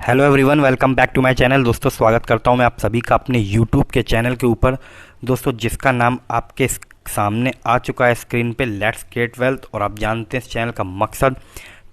Hello everyone, welcome back to my channel. दोस्तों, स्वागत करता हूं मैं आप सभी का अपने यूट्यूब के चैनल के ऊपर। दोस्तों, जिसका नाम आपके सामने आ चुका है स्क्रीन पे, लेट्स गेट वेल्थ। और आप जानते हैं इस चैनल का मकसद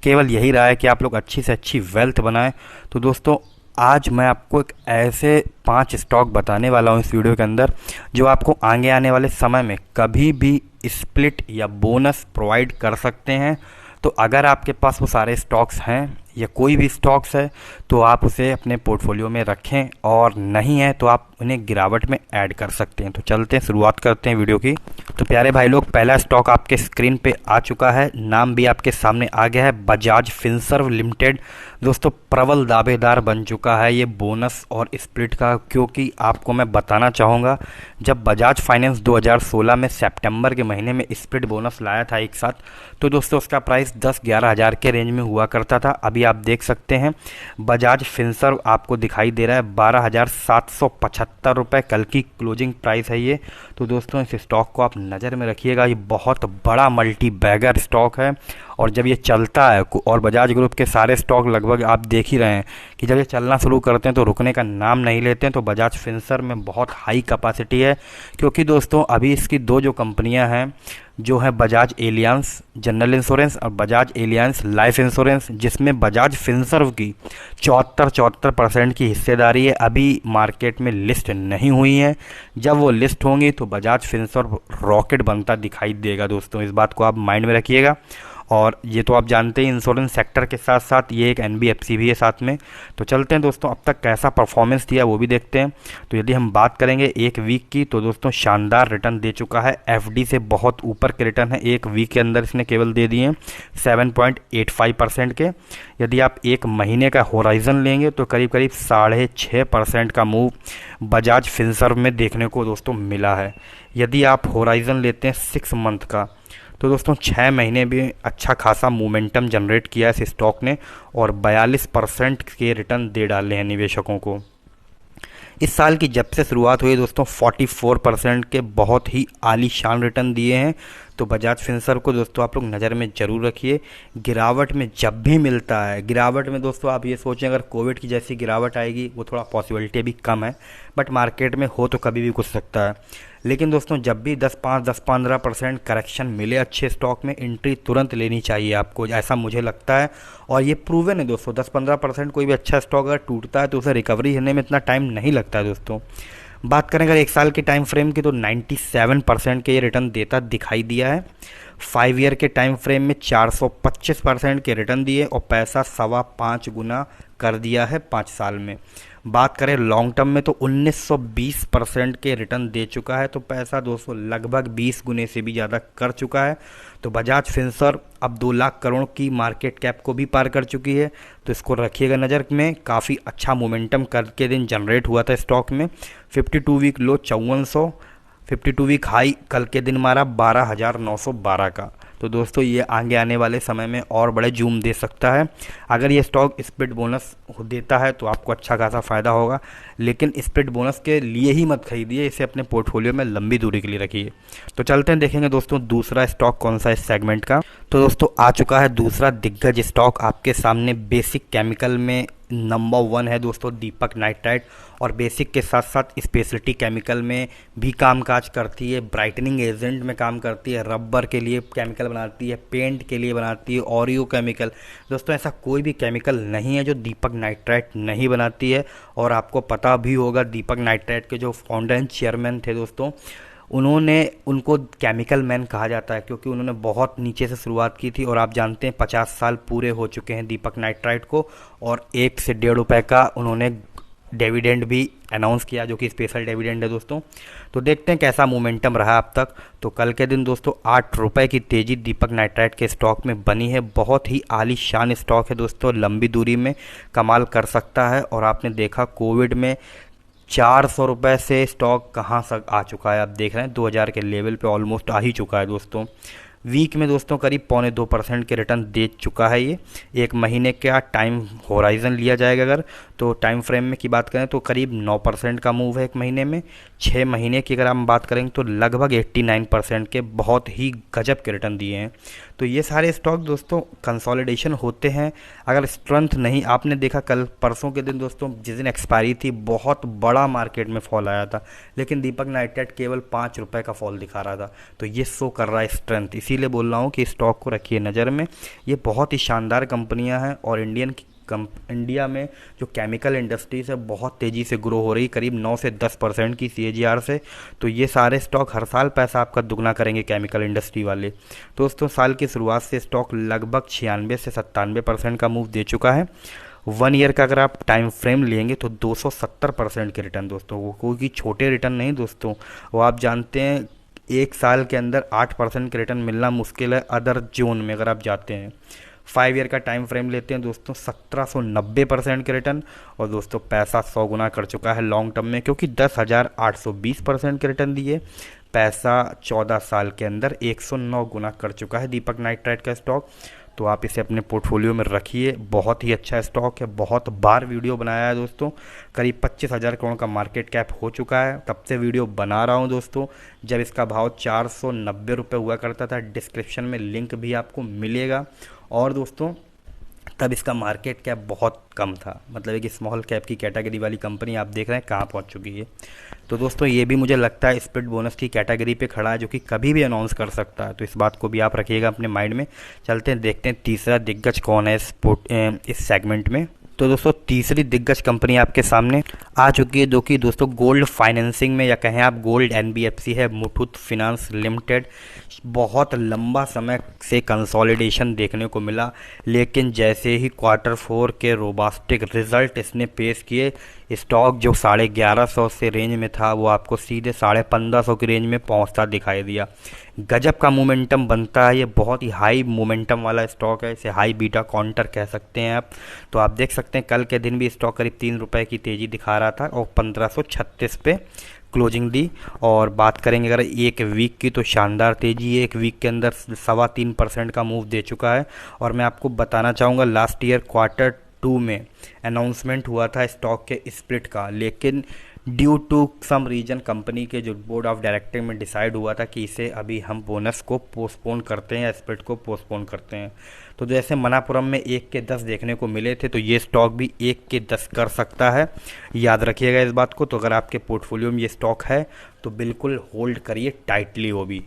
केवल यही रहा है कि आप लोग अच्छी से अच्छी वेल्थ बनाएं। तो दोस्तों, आज मैं आपको एक ऐसे 5 स्टॉक बताने वाला हूं इस वीडियो के अंदर जो आपको आगे आने वाले समय में कभी भी स्प्लिट या बोनस प्रोवाइड कर सकते हैं। तो अगर आपके पास वो सारे स्टॉक्स हैं या कोई भी स्टॉक्स है तो आप उसे अपने पोर्टफोलियो में रखें, और नहीं है तो आप उन्हें गिरावट में ऐड कर सकते हैं। तो चलते हैं, शुरुआत करते हैं वीडियो की। तो प्यारे भाई लोग, पहला स्टॉक आपके स्क्रीन पे आ चुका है, नाम भी आपके सामने आ गया है, बजाज फिनसर्व लिमिटेड। दोस्तों, प्रबल दावेदार बन चुका है ये बोनस और स्प्लिट का, क्योंकि आपको मैं बताना चाहूँगा, जब बजाज फाइनेंस 2016 में सितंबर के महीने में स्प्लिट बोनस लाया था एक साथ, तो दोस्तों उसका प्राइस 10-11 हज़ार के रेंज में हुआ करता था। अभी आप देख सकते हैं बजाज फिनसर्व आपको दिखाई दे रहा है 12,775 रुपये, कल की क्लोजिंग प्राइस है ये। तो दोस्तों, इस स्टॉक को आप नज़र में रखिएगा, ये बहुत बड़ा मल्टी बैगर स्टॉक है। और जब ये चलता है, और बजाज ग्रुप के सारे स्टॉक लगभग आप देख ही रहे हैं कि जब ये चलना शुरू करते हैं तो रुकने का नाम नहीं लेते हैं। तो बजाज फिनसर्व में बहुत हाई कैपेसिटी है, क्योंकि दोस्तों अभी इसकी दो जो कंपनियां हैं जो है बजाज एलियांस जनरल इंश्योरेंस और बजाज एलियांस लाइफ इंश्योरेंस, जिसमें बजाज फिनसर्व की 74% की हिस्सेदारी है, अभी मार्केट में लिस्ट नहीं हुई है। जब वो लिस्ट होंगी तो बजाज फिनसर्व रॉकेट बनता दिखाई देगा। दोस्तों, इस बात को आप माइंड में रखिएगा। और ये तो आप जानते हैं इंश्योरेंस सेक्टर के साथ साथ ये एक एनबीएफसी भी है साथ में। तो चलते हैं दोस्तों, अब तक कैसा परफॉर्मेंस दिया वो भी देखते हैं। तो यदि हम बात करेंगे एक वीक की, तो दोस्तों शानदार रिटर्न दे चुका है, एफडी से बहुत ऊपर के रिटर्न है एक वीक के अंदर इसने केवल दे दिए 7.85% के। यदि आप एक महीने का होराइजन लेंगे तो करीब करीब 6.5% का मूव बजाज फिनसर्व में देखने को दोस्तों मिला है। यदि आप होराइजन लेते हैं 6 मंथ का, तो दोस्तों 6 महीने भी अच्छा खासा मोमेंटम जनरेट किया है इस स्टॉक ने, और 42% के रिटर्न दे डाले हैं निवेशकों को। इस साल की जब से शुरुआत हुई दोस्तों 44% के बहुत ही आलीशान रिटर्न दिए हैं। तो बजाज फिनसर्व को दोस्तों आप लोग नज़र में ज़रूर रखिए। गिरावट में जब भी मिलता है, गिरावट में दोस्तों आप ये सोचें अगर कोविड की जैसी गिरावट आएगी, वो थोड़ा पॉसिबिलिटी भी कम है, बट मार्केट में हो तो कभी भी कुछ सकता है। लेकिन दोस्तों जब भी 10-15% करेक्शन मिले अच्छे स्टॉक में, एंट्री तुरंत लेनी चाहिए आपको, ऐसा मुझे लगता है। और ये प्रूवन है दोस्तों, 10-15% कोई भी अच्छा स्टॉक अगर टूटता है तो उसे रिकवरी होने में इतना टाइम नहीं लगता है। दोस्तों, बात करें अगर एक साल के टाइम फ्रेम की, तो 97% के ये रिटर्न देता दिखाई दिया है। 5 ईयर के टाइम फ्रेम में 425% के रिटर्न दिए और पैसा 5.25 गुना कर दिया है 5 साल में। बात करें लॉन्ग टर्म में, तो 1920% के रिटर्न दे चुका है, तो पैसा दोस्तों लगभग 20 गुने से भी ज़्यादा कर चुका है। तो बजाज फिनसर्व अब 2 लाख करोड़ की मार्केट कैप को भी पार कर चुकी है। तो इसको रखिएगा नज़र में, काफ़ी अच्छा मोमेंटम कल के दिन जनरेट हुआ था स्टॉक में। 52 वीक लो 5400, 52 वीक हाई कल के दिन मारा 12,912 का। तो दोस्तों ये आगे आने वाले समय में और बड़े जूम दे सकता है। अगर ये स्टॉक स्प्लिट बोनस देता है तो आपको अच्छा खासा फ़ायदा होगा, लेकिन स्प्लिट बोनस के लिए ही मत खरीदिए, इसे अपने पोर्टफोलियो में लंबी दूरी के लिए रखिए। तो चलते हैं, देखेंगे दोस्तों दूसरा स्टॉक कौन सा इस सेगमेंट का। तो दोस्तों आ चुका है दूसरा दिग्गज स्टॉक आपके सामने, बेसिक केमिकल में नंबर 1 है दोस्तों दीपक नाइट्राइट। और बेसिक के साथ साथ स्पेशलिटी केमिकल में भी कामकाज करती है, ब्राइटनिंग एजेंट में काम करती है, रबर के लिए केमिकल बनाती है, पेंट के लिए बनाती है, ऑरियो केमिकल। दोस्तों ऐसा कोई भी केमिकल नहीं है जो दीपक नाइट्राइट नहीं बनाती है। और आपको पता भी होगा दीपक नाइट्राइट के जो फाउंडर एंड चेयरमैन थे दोस्तों, उनको केमिकल मैन कहा जाता है, क्योंकि उन्होंने बहुत नीचे से शुरुआत की थी। और आप जानते हैं 50 साल पूरे हो चुके हैं दीपक नाइट्राइट को, और 1 से 1.5 रुपये का उन्होंने डिविडेंड भी अनाउंस किया, जो कि स्पेशल डिविडेंड है दोस्तों। तो देखते हैं कैसा मोमेंटम रहा अब तक। तो कल के दिन दोस्तों 8 रुपये की तेज़ी दीपक नाइट्राइट के स्टॉक में बनी है। बहुत ही आलीशान स्टॉक है दोस्तों, लंबी दूरी में कमाल कर सकता है। और आपने देखा कोविड में 400 रुपये से स्टॉक कहाँ तक आ चुका है, आप देख रहे हैं 2000 के लेवल पे ऑलमोस्ट आ ही चुका है दोस्तों। वीक में दोस्तों करीब 0.25% के रिटर्न दे चुका है ये। एक महीने का टाइम होराइजन लिया जाएगा अगर, तो टाइम फ्रेम में की बात करें तो करीब 9% का मूव है एक महीने में। 6 महीने की अगर हम बात करेंगे तो लगभग 89% के बहुत ही गजब के रिटर्न दिए हैं। तो ये सारे स्टॉक दोस्तों कंसोलिडेशन होते हैं। अगर स्ट्रेंथ नहीं, आपने देखा कल परसों के दिन दोस्तों जिस दिन एक्सपायरी थी बहुत बड़ा मार्केट में फॉल आया था, लेकिन दीपक नाइट्राइट केवल 5 रुपये का फॉल दिखा रहा था। तो ये शो कर रहा है स्ट्रेंथ, इसीलिए बोल रहा हूँ कि स्टॉक को रखिए नज़र में। ये बहुत ही शानदार कंपनियाँ हैं और इंडिया में जो केमिकल इंडस्ट्रीज है बहुत तेज़ी से ग्रो हो रही, करीब 9 से 10% की CAGR से। तो ये सारे स्टॉक हर साल पैसा आपका दुगना करेंगे केमिकल इंडस्ट्री वाले। तो दोस्तों साल की शुरुआत से स्टॉक लगभग 96 से 97% का मूव दे चुका है। 1 ईयर का अगर आप टाइम फ्रेम लेंगे तो 270% के रिटर्न दोस्तों, वो कोई छोटे रिटर्न नहीं दोस्तों। वो आप जानते हैं एक साल के अंदर 8% के रिटर्न मिलना मुश्किल है अदर जोन में अगर आप जाते हैं। 5 ईयर का टाइम फ्रेम लेते हैं दोस्तों 1790% के रिटर्न, और दोस्तों पैसा 100 गुना कर चुका है लॉन्ग टर्म में, क्योंकि 10,820% के रिटर्न दिए। पैसा 14 साल के अंदर 109 गुना कर चुका है दीपक नाइट्राइट का स्टॉक। तो आप इसे अपने पोर्टफोलियो में रखिए, बहुत ही अच्छा स्टॉक है। बहुत बार वीडियो बनाया है दोस्तों, करीब 25,000 करोड़ का मार्केट कैप हो चुका है। तब से वीडियो बना रहा हूं दोस्तों, जब इसका भाव 490 रुपये हुआ करता था। डिस्क्रिप्शन में लिंक भी आपको मिलेगा। और दोस्तों तब इसका मार्केट कैप बहुत कम था, मतलब एक स्मॉल कैप की कैटेगरी वाली कंपनी आप देख रहे हैं कहाँ पहुँच चुकी है। तो दोस्तों ये भी मुझे लगता है स्प्लिट बोनस की कैटेगरी पे खड़ा है, जो कि कभी भी अनाउंस कर सकता है। तो इस बात को भी आप रखिएगा अपने माइंड में। चलते हैं देखते हैं तीसरा दिग्गज कौन है इस सेगमेंट में। तो दोस्तों तीसरी दिग्गज कंपनी आपके सामने आ चुकी है, जो कि दोस्तों गोल्ड फाइनेंसिंग में, या कहें आप गोल्ड NBFC है, मुथूट फिनांस लिमिटेड। बहुत लंबा समय से कंसोलिडेशन देखने को मिला, लेकिन जैसे ही Q4 के रोबास्टिक रिजल्ट इसने पेश किए, स्टॉक जो 1150 से रेंज में था वो आपको सीधे 1550 की रेंज में पहुंचता दिखाई दिया। गजब का मोमेंटम बनता है, ये बहुत ही हाई मोमेंटम वाला स्टॉक है, इसे हाई बीटा काउंटर कह सकते हैं आप। तो आप देख सकते हैं कल के दिन भी स्टॉक करीब 3 रुपये की तेज़ी दिखा रहा था और 1536 पे क्लोजिंग दी। और बात करेंगे अगर एक वीक की, तो शानदार तेज़ी है, एक वीक के अंदर 3.25% का मूव दे चुका है। और मैं आपको बताना चाहूँगा लास्ट ईयर Q2 में अनाउंसमेंट हुआ था स्टॉक के स्प्लिट का, लेकिन due to some reason company के जो बोर्ड ऑफ डायरेक्टर में डिसाइड हुआ था कि इसे अभी हम बोनस को पोस्टपोन करते हैं या स्प्लिट को पोस्टपोन करते हैं। तो जैसे मनापुरम में 1 के 10 देखने को मिले थे, तो ये स्टॉक भी 1 के 10 कर सकता है, याद रखिएगा इस बात को। तो अगर आपके पोर्टफोलियो में ये स्टॉक है तो बिल्कुल होल्ड करिए टाइटली वो भी।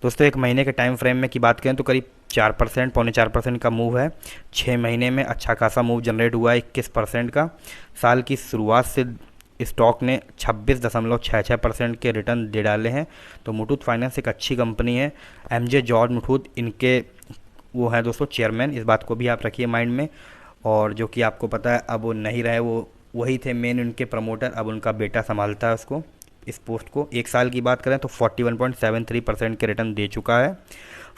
दोस्तों एक महीने के टाइम फ्रेम में की बात करें तो करीब 4%, 4.25% का मूव है। 6 महीने में अच्छा खासा मूव जनरेट हुआ है 21% का। साल की शुरुआत से स्टॉक ने 26.66% के रिटर्न दे डाले हैं। तो मुथूट फाइनेंस एक अच्छी कंपनी है। MJ जॉर्ज मुथूट इनके वो है दोस्तों चेयरमैन, इस बात को भी आप रखिए माइंड में। और जो कि आपको पता है अब वो नहीं रहे, वो वही थे मेन उनके प्रमोटर, अब उनका बेटा संभालता है उसको, इस पोस्ट को। एक साल की बात करें तो 41.73% के रिटर्न दे चुका है।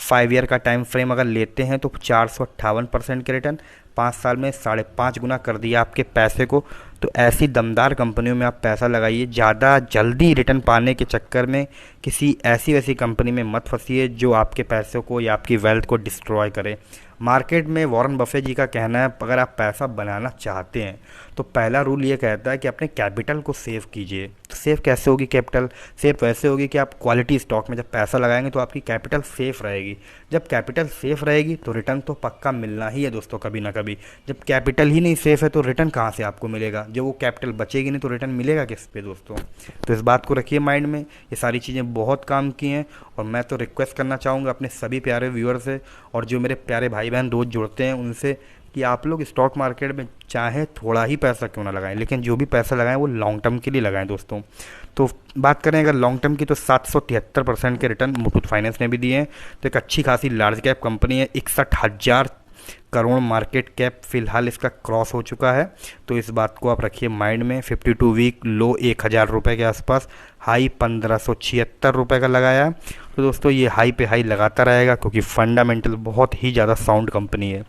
5 ईयर का टाइम फ्रेम अगर लेते हैं तो 458% के रिटर्न, 5 साल में 5.5 गुना कर दिया आपके पैसे को। तो ऐसी दमदार कंपनियों में आप पैसा लगाइए, ज़्यादा जल्दी रिटर्न पाने के चक्कर में किसी ऐसी वैसी कंपनी में मत फंसिए जो आपके पैसों को या आपकी वेल्थ को डिस्ट्रॉय करे। मार्केट में वॉरेन बफेट जी का कहना है अगर आप पैसा बनाना चाहते हैं तो पहला रूल ये कहता है कि अपने कैपिटल को सेव कीजिए। तो सेव कैसे होगी कैपिटल? सेव वैसे होगी कि आप क्वालिटी स्टॉक में जब पैसा लगाएंगे तो आपकी कैपिटल सेफ रहेगी। जब कैपिटल सेफ रहेगी तो रिटर्न तो पक्का मिलना ही है दोस्तों, कभी ना कभी। जब कैपिटल ही नहीं सेफ है तो रिटर्न कहाँ से आपको मिलेगा? जब वो कैपिटल बचेगी नहीं तो रिटर्न मिलेगा किस पे दोस्तों? तो इस बात को रखिए माइंड में। ये सारी चीज़ें बहुत काम की हैं और मैं तो रिक्वेस्ट करना चाहूँगा अपने सभी प्यारे व्यूअर से और जो मेरे प्यारे भाई बहन रोज़ जुड़ते हैं उनसे कि आप लोग स्टॉक मार्केट में चाहे थोड़ा ही पैसा क्यों ना लगाएं, लेकिन जो भी पैसा लगाएं वो लॉन्ग टर्म के लिए लगाएं दोस्तों। तो बात करें अगर लॉन्ग टर्म की तो 773% के रिटर्न मुथूट फाइनेंस ने भी दिए हैं। तो एक अच्छी खासी लार्ज कैप कंपनी है, 61,000 करोड़ मार्केट कैप फिलहाल इसका क्रॉस हो चुका है। तो इस बात को आप रखिए माइंड में। 52 वीक लो 1,000 रुपये के आसपास, हाई 1576 रुपये का लगाया है। तो दोस्तों ये हाई पे हाई लगाता रहेगा क्योंकि फंडामेंटल बहुत ही ज़्यादा साउंड कंपनी है।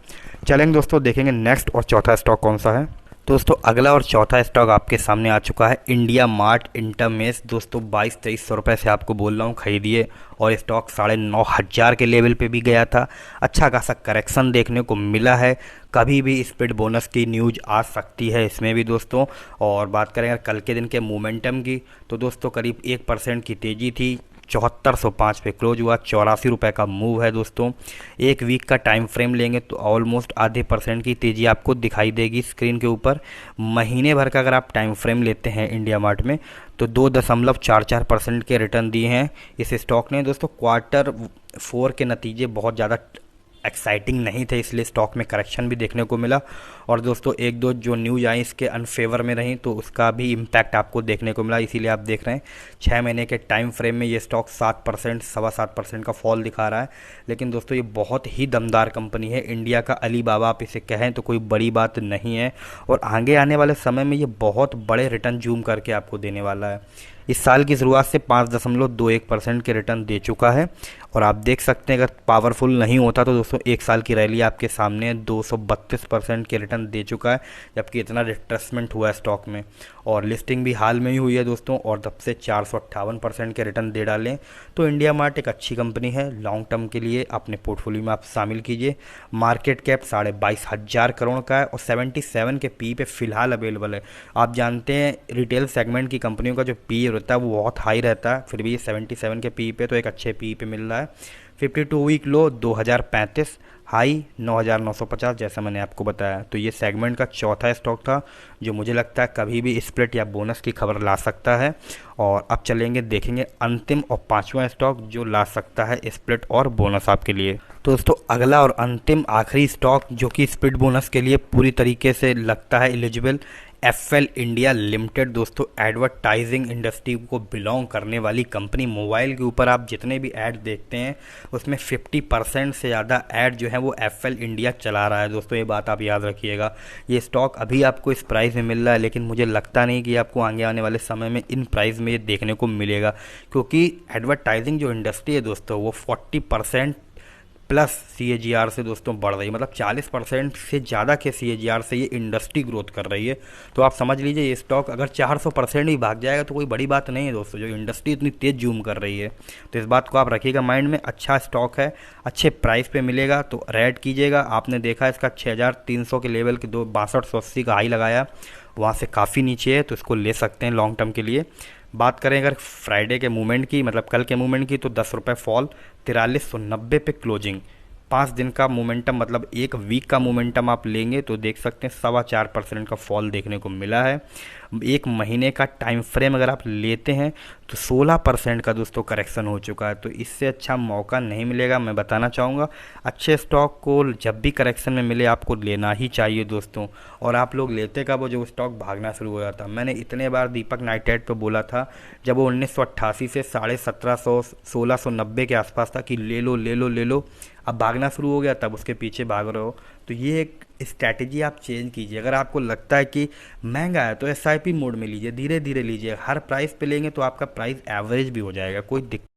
चलेंगे दोस्तों, देखेंगे नेक्स्ट और चौथा स्टॉक कौन सा है। दोस्तों अगला और चौथा स्टॉक आपके सामने आ चुका है, इंडिया मार्ट इंटरमेश। दोस्तों 2200-2300 रुपये से आपको बोल रहा हूँ खरीदिए, और स्टॉक 9,500 के लेवल पे भी गया था। अच्छा खासा करेक्शन देखने को मिला है, कभी भी स्प्लिट बोनस की न्यूज आ सकती है इसमें भी दोस्तों। और बात करें अगर कल के दिन के मोमेंटम की, तो दोस्तों करीब 1% की तेज़ी थी, 7405 पे क्लोज हुआ, 84 रुपये का मूव है दोस्तों। एक वीक का टाइम फ्रेम लेंगे तो ऑलमोस्ट आधे % की तेज़ी आपको दिखाई देगी स्क्रीन के ऊपर। महीने भर का अगर आप टाइम फ्रेम लेते हैं इंडिया मार्ट में, तो 2.44% के रिटर्न दिए हैं इस स्टॉक ने दोस्तों। Q4 के नतीजे बहुत ज़्यादा एक्साइटिंग नहीं थे, इसलिए स्टॉक में करेक्शन भी देखने को मिला। और दोस्तों एक दो जो न्यूज़ आई इसके अनफेवर में रही, तो उसका भी इम्पैक्ट आपको देखने को मिला, इसीलिए आप देख रहे हैं 6 महीने के टाइम फ्रेम में ये स्टॉक 7%, 7.25% का फॉल दिखा रहा है। लेकिन दोस्तों ये बहुत ही दमदार कंपनी है, इंडिया का अली बाबा आप इसे कहें तो कोई बड़ी बात नहीं है। और आगे आने वाले समय में ये बहुत बड़े रिटर्न जूम करके आपको देने वाला है। इस साल की शुरुआत से 5.21% के रिटर्न दे चुका है। और आप देख सकते हैं अगर पावरफुल नहीं होता तो दोस्तों एक साल की रैली आपके सामने 232% के रिटर्न दे चुका है, जबकि इतना रिट्रेसमेंट हुआ है स्टॉक में। और लिस्टिंग भी हाल में ही हुई है दोस्तों, और तब से 458% के रिटर्न दे डालें। तो इंडिया मार्ट एक अच्छी कंपनी है, लॉन्ग टर्म के लिए अपने पोर्टफोलियो में आप शामिल कीजिए। मार्केट कैप 22,500 करोड़ का है और 77 के पी पे फिलहाल अवेलेबल है। आप जानते हैं रिटेल सेगमेंट की कंपनियों का जो पी रहता है वो बहुत हाई रहता है, फिर भी ये 77 के पी पे तो एक अच्छे पी पे मिल रहा है। 52 वीक लो 2035, हाई 9,950 जैसा मैंने आपको बताया। तो ये सेगमेंट का चौथा स्टॉक था जो मुझे लगता है कभी भी स्प्लिट या बोनस की खबर ला सकता है। और अब चलेंगे देखेंगे अंतिम और पांचवा स्टॉक जो ला सकता है स्प्लिट और बोनस आपके लिए। तो दोस्तों अगला और अंतिम आखिरी स्टॉक जो कि स्प्लिट बोनस के लिए पूरी तरीके से लगता है एलिजिबल, एफएल इंडिया लिमिटेड। दोस्तों एडवर्टाइजिंग इंडस्ट्री को बिलोंग करने वाली कंपनी। मोबाइल के ऊपर आप जितने भी ऐड देखते हैं उसमें 50% से ज़्यादा ऐड जो है वो एफएल इंडिया चला रहा है दोस्तों, ये बात आप याद रखिएगा। ये स्टॉक अभी आपको इस प्राइस में मिल रहा है, लेकिन मुझे लगता नहीं कि आपको आगे आने वाले समय में इन प्राइस में ये देखने को मिलेगा, क्योंकि एडवर्टाइजिंग जो इंडस्ट्री है दोस्तों वो 40% प्लस CAGR से दोस्तों बढ़ रही है, मतलब 40% से ज़्यादा के CAGR से ये इंडस्ट्री ग्रोथ कर रही है। तो आप समझ लीजिए ये स्टॉक अगर 400% भी भाग जाएगा तो कोई बड़ी बात नहीं है दोस्तों, जो इंडस्ट्री इतनी तेज़ जूम कर रही है। तो इस बात को आप रखिएगा माइंड में। अच्छा स्टॉक है, अच्छे प्राइस पे मिलेगा तो रेड कीजिएगा। आपने देखा इसका 6,300 के लेवल के 6280 का हाई लगाया, वहाँ से काफ़ी नीचे है, तो इसको ले सकते हैं लॉन्ग टर्म के लिए। बात करें अगर फ्राइडे के मूवमेंट की, मतलब कल के मूवमेंट की, तो 10 रुपये फॉल, 4390 पे क्लोजिंग। 5 दिन का मोमेंटम मतलब एक वीक का मोमेंटम आप लेंगे तो देख सकते हैं 4.25% का फॉल देखने को मिला है। एक महीने का टाइम फ्रेम अगर आप लेते हैं तो 16% का दोस्तों करेक्शन हो चुका है। तो इससे अच्छा मौका नहीं मिलेगा, मैं बताना चाहूँगा। अच्छे स्टॉक को जब भी करेक्शन में मिले आपको लेना ही चाहिए दोस्तों। और आप लोग लेते कब हो जो स्टॉक भागना शुरू हो जाता। मैंने इतने बार दीपक नाइटेड पे बोला था जब वो 1988 से 1750 1690 के आसपास था कि ले लो ले लो ले लो, अब भागना शुरू हो गया तब उसके पीछे भाग रहे हो। तो ये एक स्ट्रैटेजी आप चेंज कीजिए। अगर आपको लगता है कि महंगा है तो SIP मोड में लीजिए, धीरे धीरे लीजिए। हर प्राइस पे लेंगे तो आपका प्राइस एवरेज भी हो जाएगा, कोई दिक्कत।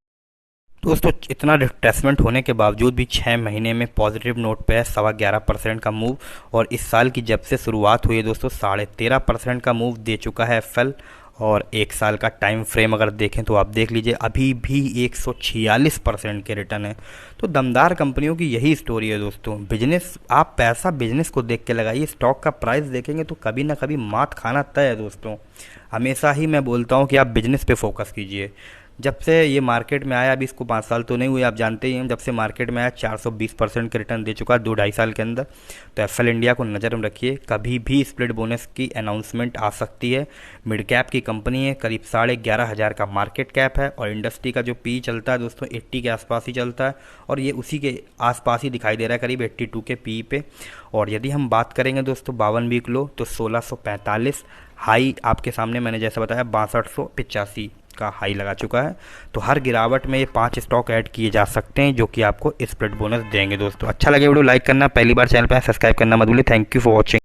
दोस्तों इतना रिट्रेसमेंट होने के बावजूद भी 6 महीने में पॉजिटिव नोट पे है, 11.25% का मूव। और इस साल की जब से शुरुआत हुई है दोस्तों 13.5% का मूव दे चुका है एफएल। और एक साल का टाइम फ्रेम अगर देखें तो आप देख लीजिए अभी भी 146% के रिटर्न है। तो दमदार कंपनियों की यही स्टोरी है दोस्तों। बिजनेस, आप पैसा बिजनेस को देख के लगाइए, स्टॉक का प्राइस देखेंगे तो कभी ना कभी मात खाना तय है दोस्तों। हमेशा ही मैं बोलता हूँ कि आप बिजनेस पे फोकस कीजिए। जब से ये मार्केट में आया, अभी इसको 5 साल तो नहीं हुए, आप जानते ही हैं, जब से मार्केट में आया 420% के रिटर्न दे चुका है 2-2.5 साल के अंदर। तो एफएल इंडिया को नज़र में रखिए, कभी भी स्प्लिट बोनस की अनाउंसमेंट आ सकती है। मिड कैप की कंपनी है, करीब 11,500 का मार्केट कैप है और इंडस्ट्री का जो पी चलता है दोस्तों 80 के आसपास ही चलता है, और ये उसी के आसपास ही दिखाई दे रहा है करीब 82 के पी पे। और यदि हम बात करेंगे दोस्तों 52 वीक लो तो 1645, हाई आपके सामने मैंने जैसा बताया 6285 का हाई लगा चुका है। तो हर गिरावट में ये 5 स्टॉक ऐड किए जा सकते हैं जो कि आपको स्प्लिट बोनस देंगे दोस्तों। अच्छा लगे वीडियो लाइक करना, पहली बार चैनल पर सब्सक्राइब करना मत भूलिए। Thank you for watching.